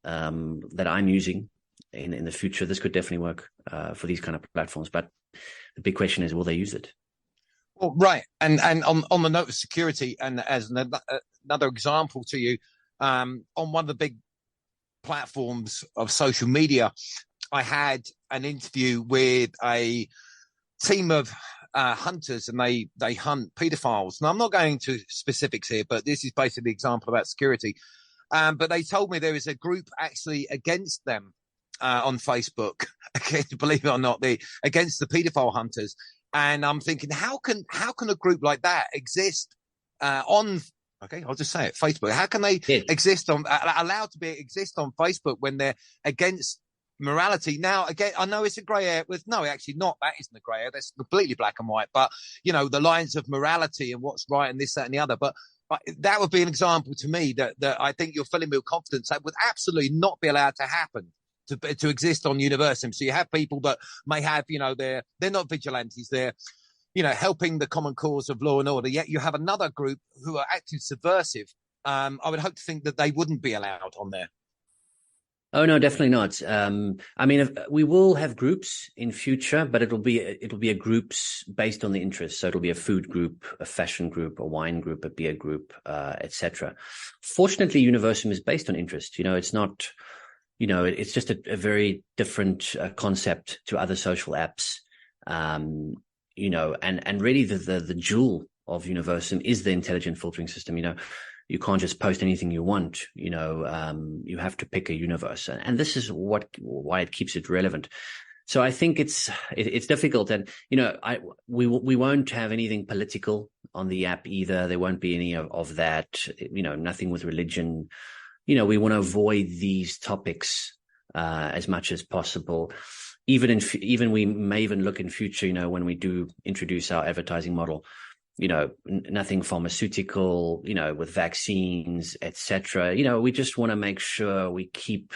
that I'm using in the future, this could definitely work for these kind of platforms. But the big question is, will they use it? Well, right. And on the note of security, and as another example to you, on one of the big platforms of social media, I had an interview with a team of hunters, and they hunt pedophiles. Now, I'm not going to specifics here, but this is basically an example about security. But they told me there is a group actually against them on Facebook, believe it or not, against the paedophile hunters. And I'm thinking, how can a group like that exist on? Okay, I'll just say it, Facebook. How can they exist allowed to exist on Facebook when they're against morality? Now, again, I know it's a grey area. No, actually not. That isn't a grey area. That's completely black and white. But, the lines of morality and what's right and this, that, and the other. But that would be an example to me that I think you're filling me with confidence that would absolutely not be allowed to happen, to exist on Universimm. So you have people that may have, they're not vigilantes. They're helping the common cause of law and order, yet you have another group who are acting subversive. I would hope to think that they wouldn't be allowed on there. Oh no, definitely not. We will have groups in future, but it'll be a groups based on the interest. So it'll be a food group, a fashion group, a wine group, a beer group, etc. Fortunately, Universimm is based on interest. It's not. It's just a very different concept to other social apps. And really the jewel of Universimm is the intelligent filtering system. You can't just post anything you want, you have to pick a universe. And this is why it keeps it relevant. So I think it's difficult. And, we won't have anything political on the app either. There won't be any of that, nothing with religion. We want to avoid these topics as much as possible. Even we may even look in future, when we do introduce our advertising model, nothing pharmaceutical, with vaccines, etc. We just want to make sure we keep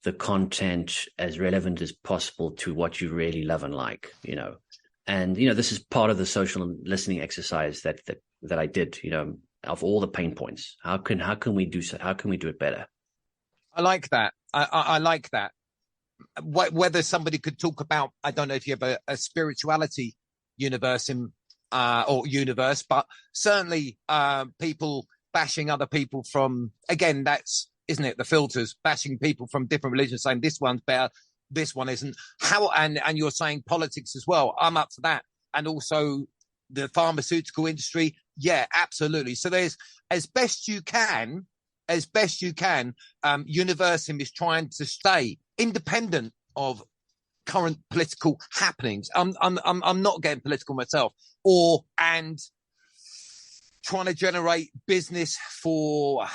the content as relevant as possible to what you really love and like, And, this is part of the social listening exercise that I did, of all the pain points. How can we do so? How can we do it better? I like that. I like that. Whether somebody could talk about, I don't know if you have a spirituality universe or universe, but certainly people bashing other people from, again, that's, isn't it, the filters, bashing people from different religions, saying this one's better, this one isn't. And you're saying politics as well. I'm up for that. And also the pharmaceutical industry. Yeah, absolutely. So there's, as best you can, Universimm is trying to stay independent of current political happenings. I'm not getting political myself, and trying to generate business for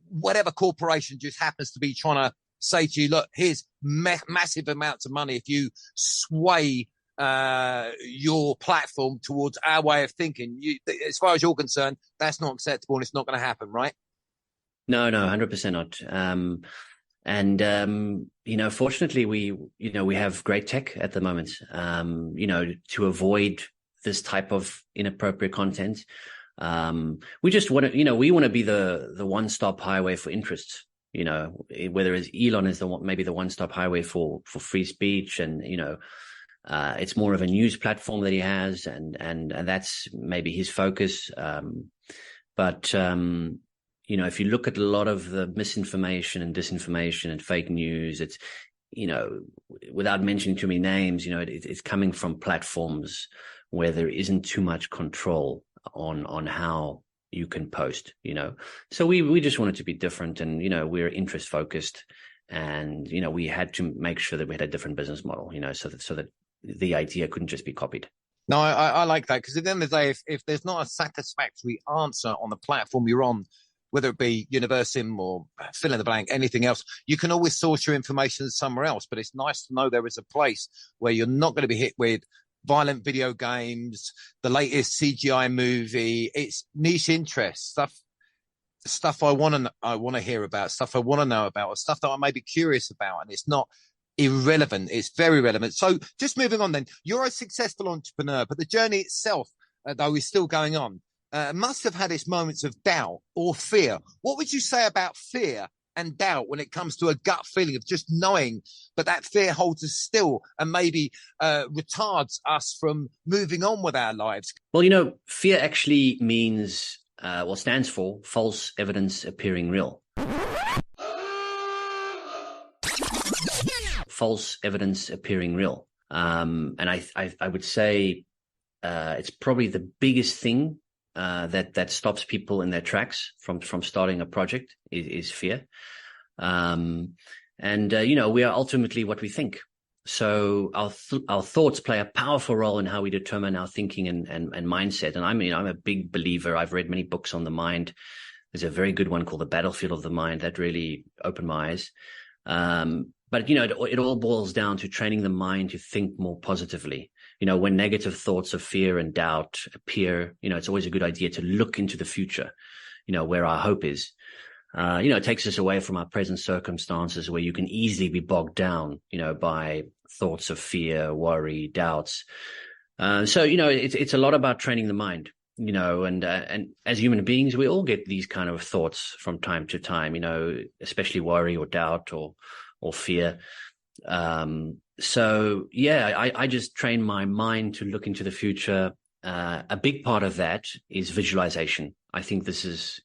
whatever corporation just happens to be trying to say to you, look, here's massive amounts of money if you sway your platform towards our way of thinking. As far as you're concerned, that's not acceptable and it's not going to happen, right? No, 100% not. Fortunately, we have great tech at the moment, to avoid this type of inappropriate content. We just want to, we want to be the one-stop highway for interests, whether it's Elon is maybe the one-stop highway for free speech, and, it's more of a news platform that he has, and that's maybe his focus. If you look at a lot of the misinformation and disinformation and fake news, it's, without mentioning too many names, it's coming from platforms where there isn't too much control on how you can post, So we just wanted to be different, and, we're interest focused, and, we had to make sure that we had a different business model, so that the idea couldn't just be copied. No, I like that, because at the end of the day, if there's not a satisfactory answer on the platform you're on, whether it be Universimm or fill in the blank, anything else, you can always source your information somewhere else. But it's nice to know there is a place where you're not going to be hit with violent video games, the latest CGI movie. It's niche interest stuff I want to hear about, stuff I want to know about, or stuff that I may be curious about, and it's not irrelevant. It's very relevant. So just moving on then, you're a successful entrepreneur, but the journey itself, though, is still going on. Must have had its moments of doubt or fear. What would you say about fear and doubt when it comes to a gut feeling of just knowing, but that fear holds us still and maybe retards us from moving on with our lives? Well, fear actually means, stands for false evidence appearing real. False evidence appearing real. And I would say it's probably the biggest thing that stops people in their tracks from starting a project is fear. We are ultimately what we think. So our thoughts play a powerful role in how we determine our thinking and mindset. And I'm a big believer. I've read many books on the mind. There's a very good one called The Battlefield of the Mind that really opened my eyes. But it all boils down to training the mind to think more positively. When negative thoughts of fear and doubt appear, it's always a good idea to look into the future, where our hope is. It takes us away from our present circumstances where you can easily be bogged down, by thoughts of fear, worry, doubts. So, it's a lot about training the mind, and as human beings, we all get these kind of thoughts from time to time, especially worry or doubt or fear. So, yeah, I just train my mind to look into the future. A big part of that is visualization. I think this is,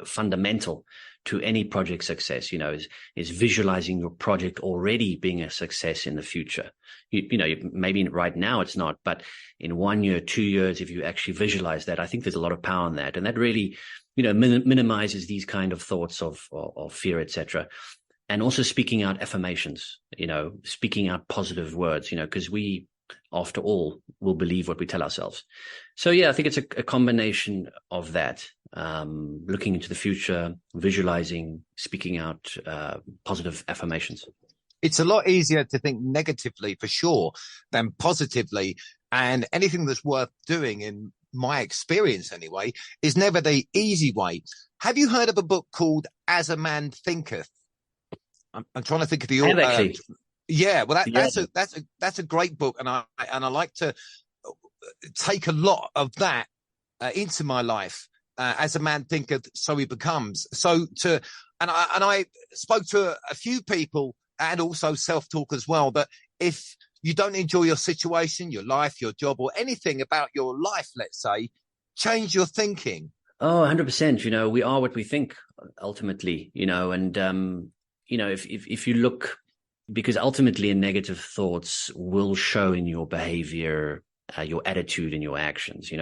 fundamental to any project success, is visualizing your project already being a success in the future. Maybe right now it's not, but in 1 year, 2 years, if you actually visualize that, I think there's a lot of power in that. And that really, minimizes these kind of thoughts of fear, etc. And also speaking out affirmations, speaking out positive words, because we, after all, will believe what we tell ourselves. So, yeah, I think it's a combination of that, looking into the future, visualizing, speaking out positive affirmations. It's a lot easier to think negatively, for sure, than positively. And anything that's worth doing, in my experience anyway, is never the easy way. Have you heard of a book called As a Man Thinketh? I'm trying to think of the I have actually. Yeah, well, that's a great book, and I like to take a lot of that into my life. As a man thinketh, so he becomes. And I spoke to a few people, and also self-talk as well, that if you don't enjoy your situation, your life, your job, or anything about your life, let's say, change your thinking. Oh, 100%. We are what we think ultimately, and if you look. Because ultimately, negative thoughts will show in your behavior, your attitude, and your actions.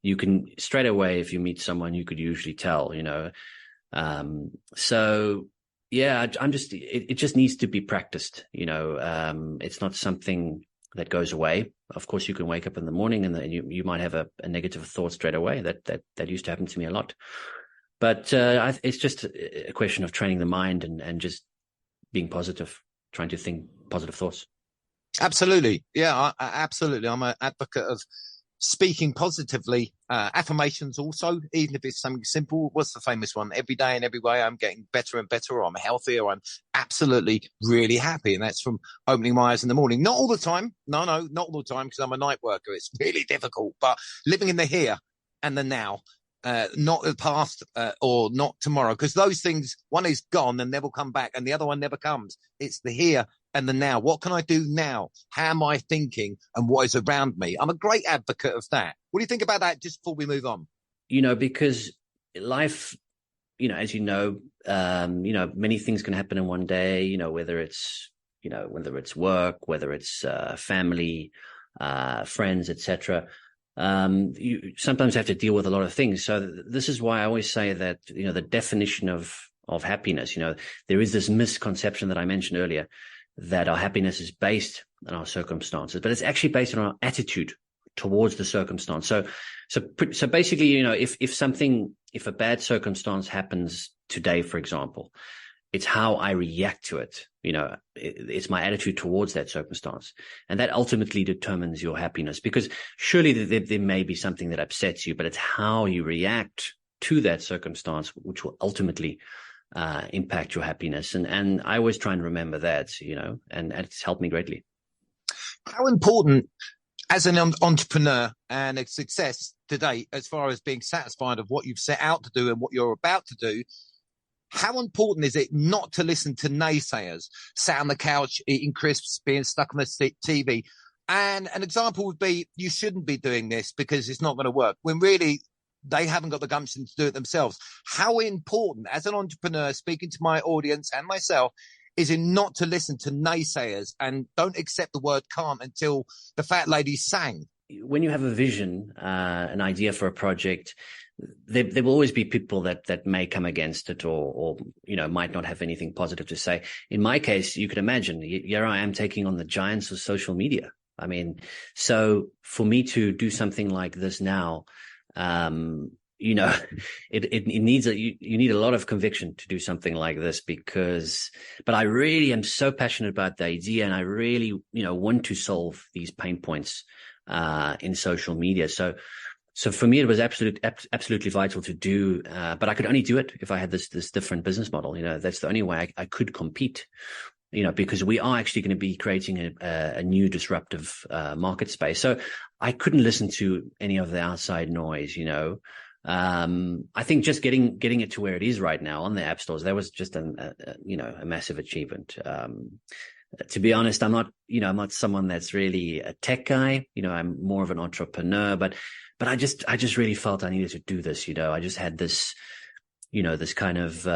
You can straight away, if you meet someone, you could usually tell. So yeah, it just needs to be practiced. It's not something that goes away. Of course, you can wake up in the morning and you might have a negative thought straight away. That used to happen to me a lot. But it's just a question of training the mind and just being positive. Trying to think positive thoughts. Absolutely. Yeah, absolutely. I'm an advocate of speaking positively. Affirmations also, even if it's something simple. What's the famous one? Every day and every way I'm getting better and better, or I'm healthier, or I'm absolutely really happy. And that's from opening my eyes in the morning. Not all the time. No, not all the time, because I'm a night worker. It's really difficult. But living in the here and the now. Not the past or not tomorrow, because those things, one is gone and never come back, and the other one never comes. It's the here and the now. What can I do now? How am I thinking, and what is around me? I'm a great advocate of that. What do you think about that, just before we move on? Because life, as many things can happen in one day, whether it's work, whether it's family, friends, etc. You sometimes have to deal with a lot of things. So this is why I always say that, the definition of happiness, there is this misconception that I mentioned earlier, that our happiness is based on our circumstances, but it's actually based on our attitude towards the circumstance. So basically, if a bad circumstance happens today, for example, it's how I react to it. It's my attitude towards that circumstance. And that ultimately determines your happiness, because surely there may be something that upsets you, but it's how you react to that circumstance which will ultimately impact your happiness. And I always try and remember that, and it's helped me greatly. How important, as an entrepreneur and a success today, as far as being satisfied of what you've set out to do and what you're about to do, how important is it not to listen to naysayers, sat on the couch, eating crisps, being stuck on the TV? And an example would be, you shouldn't be doing this because it's not going to work, when really they haven't got the gumption to do it themselves. How important, as an entrepreneur, speaking to my audience and myself, is it not to listen to naysayers and don't accept the word can't until the fat lady sang? When you have a vision, an idea for a project, there will always be people that may come against it or might not have anything positive to say. In my case, you could imagine, here I am taking on the giants of social media. I mean, so for me to do something like this now, it needs you need a lot of conviction to do something like this, but I really am so passionate about the idea, and I really, want to solve these pain points in social media. So for me, it was absolutely vital to do, but I could only do it if I had this different business model. That's the only way I could compete, because we are actually going to be creating a new disruptive market space. So I couldn't listen to any of the outside noise, I think just getting it to where it is right now on the app stores, that was just a massive achievement. To be honest, I'm not someone that's really a tech guy. I'm more of an entrepreneur, but I just really felt I needed to do this. I just had this, this kind of,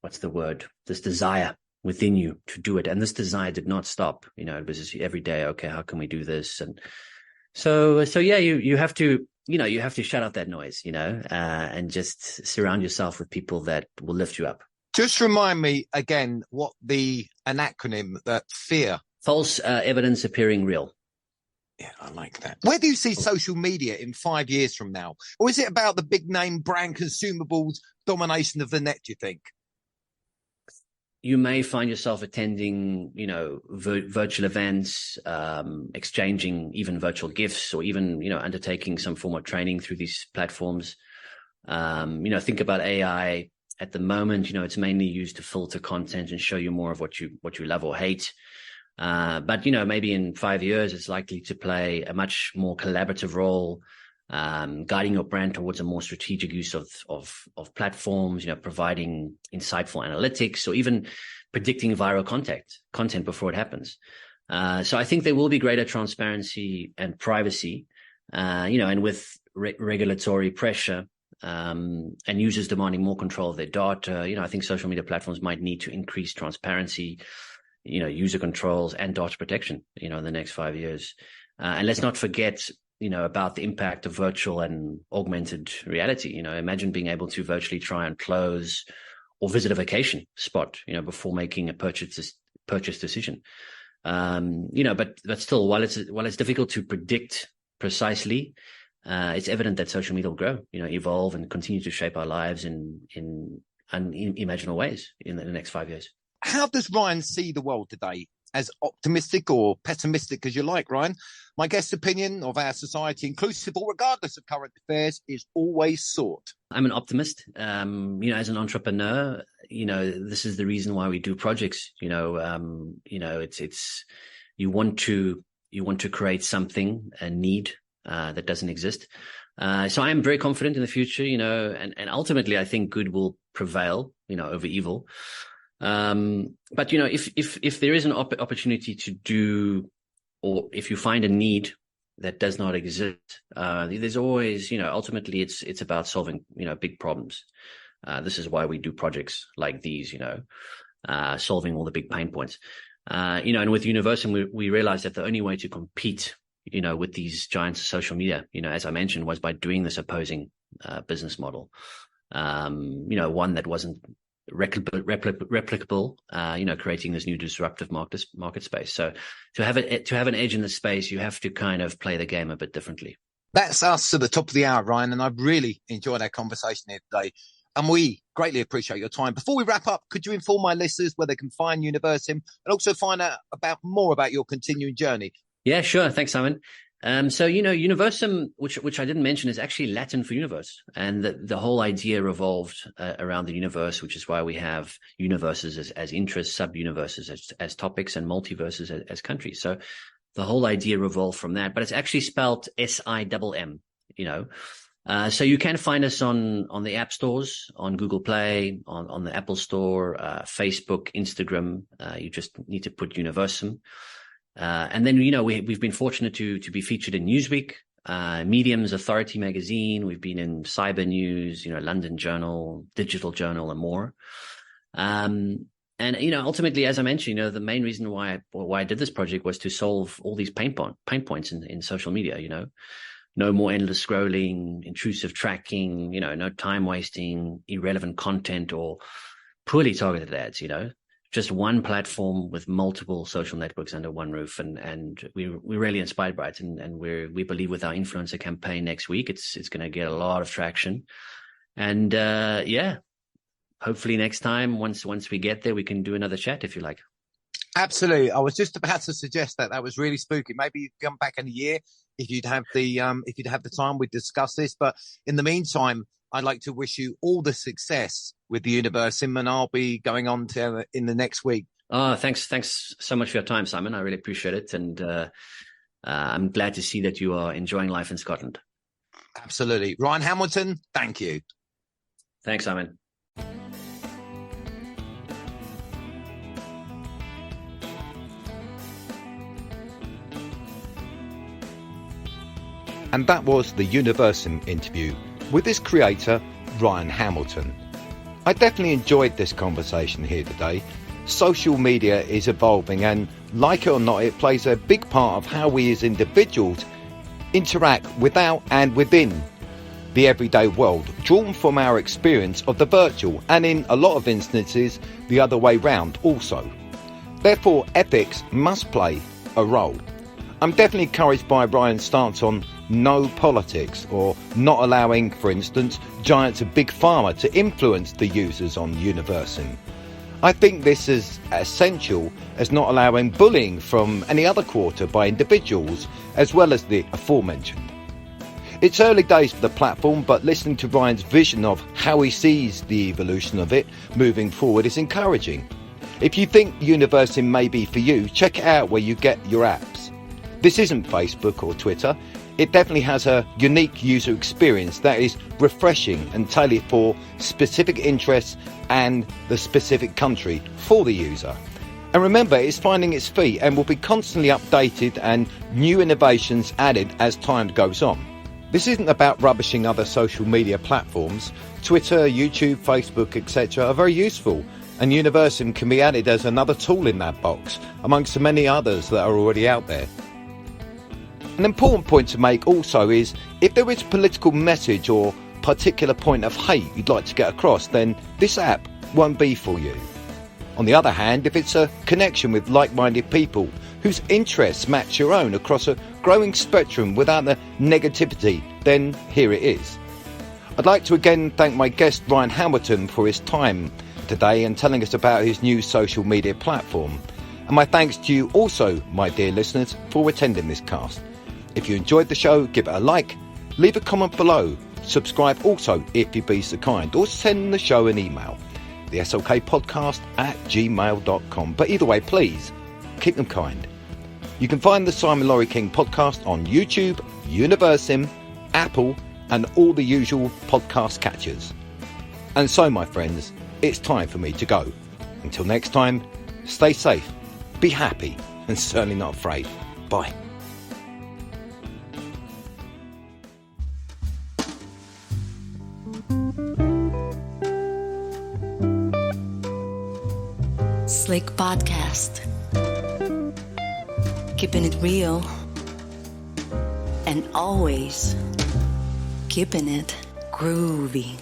what's the word? This desire within you to do it. And this desire did not stop. It was just every day, okay, how can we do this? And so yeah, you have to, you have to shut out that noise, and just surround yourself with people that will lift you up. Just remind me again what an acronym that FEAR. False evidence appearing real. Yeah, I like that. Where do you see social media in 5 years from now? Or is it about the big name brand consumables domination of the net, do you think? You may find yourself attending, virtual events, exchanging even virtual gifts, or even, undertaking some form of training through these platforms. Think about AI. At the moment, it's mainly used to filter content and show you more of what you love or hate. But maybe in 5 years, it's likely to play a much more collaborative role, guiding your brand towards a more strategic use of platforms, providing insightful analytics, or even predicting viral content before it happens. So I think there will be greater transparency and privacy, and with regulatory pressure, and users demanding more control of their data, I think social media platforms might need to increase transparency, user controls and data protection, in the next 5 years. And let's not forget, about the impact of virtual and augmented reality. Imagine being able to virtually try and close or visit a vacation spot, before making a purchase decision. But still, while it's difficult to predict precisely, it's evident that social media will grow, evolve and continue to shape our lives in unimaginable ways in the next 5 years. How does Ryan see the world today? As optimistic or pessimistic as you like, Ryan? My guest's opinion of our society, inclusive or regardless of current affairs, is always sought. I'm an optimist. As an entrepreneur, this is the reason why we do projects. It's you want to create something, a need that doesn't exist. So I am very confident in the future, and ultimately I think good will prevail, over evil. But if there is an opportunity to do, or if you find a need that does not exist, there's always, ultimately it's about solving, big problems. This is why we do projects like these, solving all the big pain points. And with Universimm, we realized that the only way to compete, with these giants of social media, as I mentioned, was by doing this opposing business model. One that wasn't replicable, creating this new disruptive market space. So to have an edge in the space, you have to kind of play the game a bit differently. That's us at the top of the hour, Ryan, and I've really enjoyed our conversation here today. And we greatly appreciate your time. Before we wrap up, could you inform my listeners where they can find Universimm and also find out more about your continuing journey? Yeah, sure. Thanks, Simon. So, Universimm, which I didn't mention, is actually Latin for universe. And the whole idea revolved around the universe, which is why we have universes as interests, sub-universes as topics, and multiverses as countries. So the whole idea revolved from that, but it's actually spelled SIMM, So you can find us on the app stores, on Google Play, on the Apple Store, Facebook, Instagram. You just need to put Universimm. And then, we've been fortunate to be featured in Newsweek, Medium's Authority magazine. We've been in Cyber News, London Journal, Digital Journal, and more. And, ultimately, as I mentioned, the main reason why I did this project was to solve all these pain points in social media, no more endless scrolling, intrusive tracking, no time wasting, irrelevant content, or poorly targeted ads, just one platform with multiple social networks under one roof. And we're really inspired by it. And we believe with our influencer campaign next week, it's going to get a lot of traction. And hopefully next time, once we get there, we can do another chat if you like. Absolutely. I was just about to suggest that was really spooky. Maybe you'd come back in a year if you'd have the time. We'd discuss this. But in the meantime, I'd like to wish you all the success with the Universimm, and I'll be going on to in the next week. Oh, thanks so much for your time, Simon. I really appreciate it. And I'm glad to see that you are enjoying life in Scotland. Absolutely. Ryan Hamilton, thank you. Thanks, Simon. And that was the Universimm interview with its creator, Ryan Hamilton. I definitely enjoyed this conversation here today. Social media is evolving, and like it or not, it plays a big part of how we as individuals interact without and within the everyday world, drawn from our experience of the virtual, and in a lot of instances, the other way round also. Therefore, ethics must play a role. I'm definitely encouraged by Ryan's stance on no politics, or not allowing, for instance, giants of big pharma to influence the users on Universimm. I think this is essential as not allowing bullying from any other quarter by individuals, as well as the aforementioned. It's early days for the platform, but listening to Ryan's vision of how he sees the evolution of it moving forward is encouraging. If you think Universimm may be for you, check it out where you get your apps. This isn't Facebook or Twitter. It definitely has a unique user experience that is refreshing and tailored for specific interests and the specific country for the user. And remember, it's finding its feet and will be constantly updated and new innovations added as time goes on. This isn't about rubbishing other social media platforms. Twitter, YouTube, Facebook, etc. are very useful, and Universimm can be added as another tool in that box, amongst the many others that are already out there. An important point to make also is, if there is a political message or particular point of hate you'd like to get across, then this app won't be for you. On the other hand, if it's a connection with like-minded people whose interests match your own across a growing spectrum without the negativity, then here it is. I'd like to again thank my guest Ryan Hamilton for his time today and telling us about his new social media platform. And my thanks to you also, my dear listeners, for attending this cast. If you enjoyed the show, give it a like, leave a comment below, subscribe also if you be so kind, or send the show an email, the slkpodcast@gmail.com. But either way, please, keep them kind. You can find the Simon Laurie King podcast on YouTube, Universimm, Apple, and all the usual podcast catchers. And so, my friends, it's time for me to go. Until next time, stay safe, be happy, and certainly not afraid. Bye. Slick Podcast. Keeping it real. And always keeping it groovy.